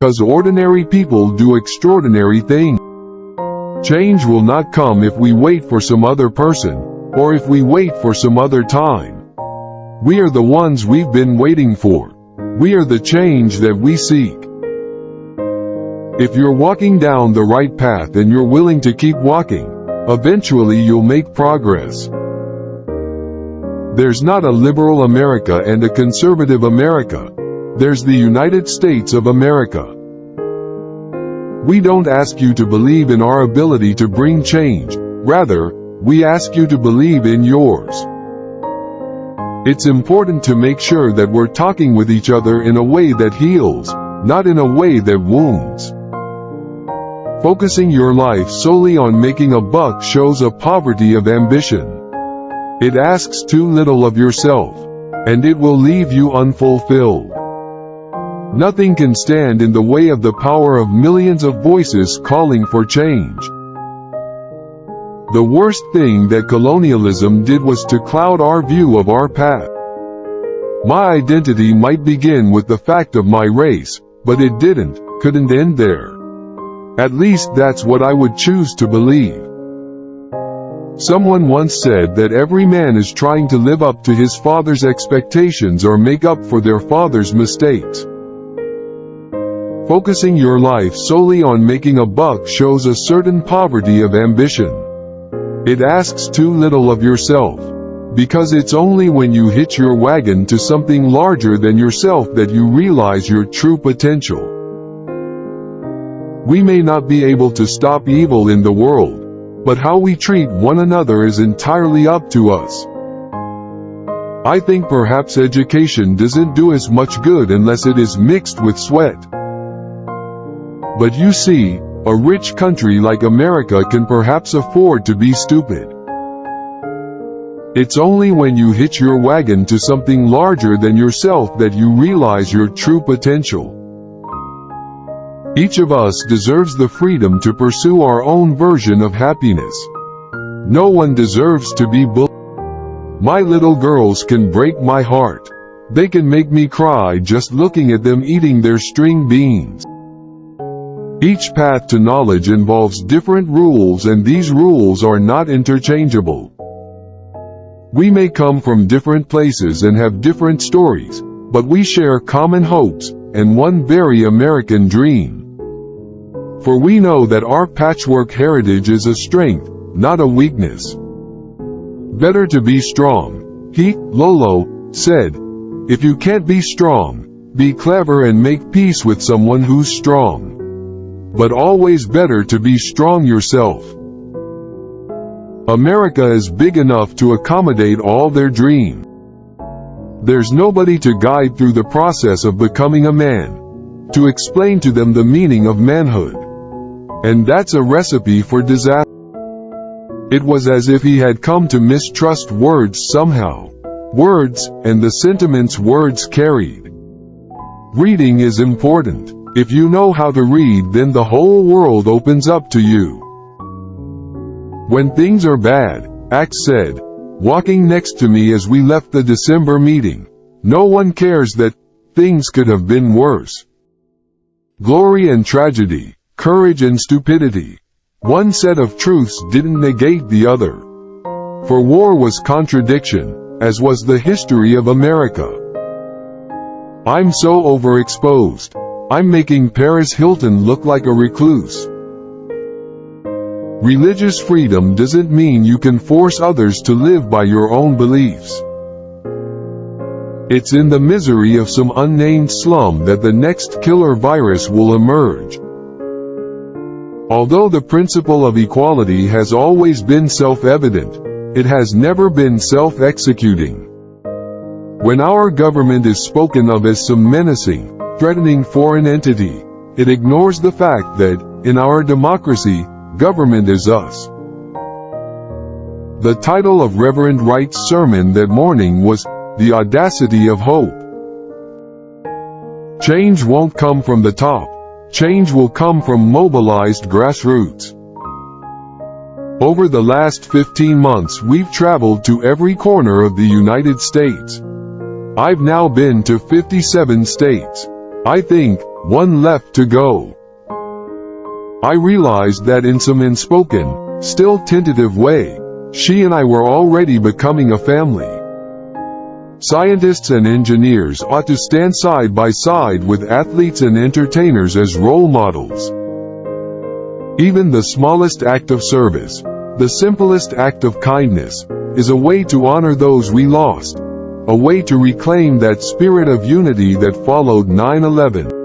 because ordinary people do extraordinary things. Change will not come if we wait for some other person, or if we wait for some other time. We are the ones we've been waiting for. We are the change that we seek. If you're walking down the right path and you're willing to keep walking, eventually you'll make progress. There's not a liberal America and a conservative America. There's the United States of America. We don't ask you to believe in our ability to bring change. Rather, we ask you to believe in yours. It's important to make sure that we're talking with each other in a way that heals, not in a way that wounds. Focusing your life solely on making a buck shows a poverty of ambition. It asks too little of yourself, and it will leave you unfulfilled. Nothing can stand in the way of the power of millions of voices calling for change. The worst thing that colonialism did was to cloud our view of our path. My identity might begin with the fact of my race, but it couldn't end there. At least that's what I would choose to believe. Someone once said that every man is trying to live up to his father's expectations or make up for their father's mistakes. Focusing your life solely on making a buck shows a certain poverty of ambition. It asks too little of yourself, because it's only when you hitch your wagon to something larger than yourself that you realize your true potential. We may not be able to stop evil in the world, but how we treat one another is entirely up to us. I think perhaps education doesn't do as much good unless it is mixed with sweat. But you see, a rich country like America can perhaps afford to be stupid. It's only when you hitch your wagon to something larger than yourself that you realize your true potential. Each of us deserves the freedom to pursue our own version of happiness. No one deserves to be bullied. My little girls can break my heart. They can make me cry just looking at them eating their string beans. Each path to knowledge involves different rules, and these rules are not interchangeable. We may come from different places and have different stories, but we share common hopes and one very American dream. For we know that our patchwork heritage is a strength, not a weakness. Better to be strong, Lolo said. If you can't be strong, be clever and make peace with someone who's strong. But always better to be strong yourself. America is big enough to accommodate all their dreams. There's nobody to guide through the process of becoming a man, to explain to them the meaning of manhood. And that's a recipe for disaster. It was as if he had come to mistrust words somehow. Words, and the sentiments words carried. Reading is important. If you know how to read, then the whole world opens up to you. When things are bad, Axe said, walking next to me as we left the December meeting, no one cares that things could have been worse. Glory and tragedy, courage and stupidity. One set of truths didn't negate the other. For war was contradiction, as was the history of America. I'm so overexposed. I'm making Paris Hilton look like a recluse. Religious freedom doesn't mean you can force others to live by your own beliefs. It's in the misery of some unnamed slum that the next killer virus will emerge. Although the principle of equality has always been self-evident, it has never been self-executing. When our government is spoken of as some menacing, threatening foreign entity, it ignores the fact that, in our democracy, government is us. The title of Reverend Wright's sermon that morning was, The Audacity of Hope. Change won't come from the top. Change will come from mobilized grassroots. Over the last 15 months we've traveled to every corner of the United States. I've now been to 57 states. I think, one left to go. I realized that in some unspoken, still tentative way, she and I were already becoming a family. Scientists and engineers ought to stand side by side with athletes and entertainers as role models. Even the smallest act of service, the simplest act of kindness, is a way to honor those we lost, a way to reclaim that spirit of unity that followed 9/11.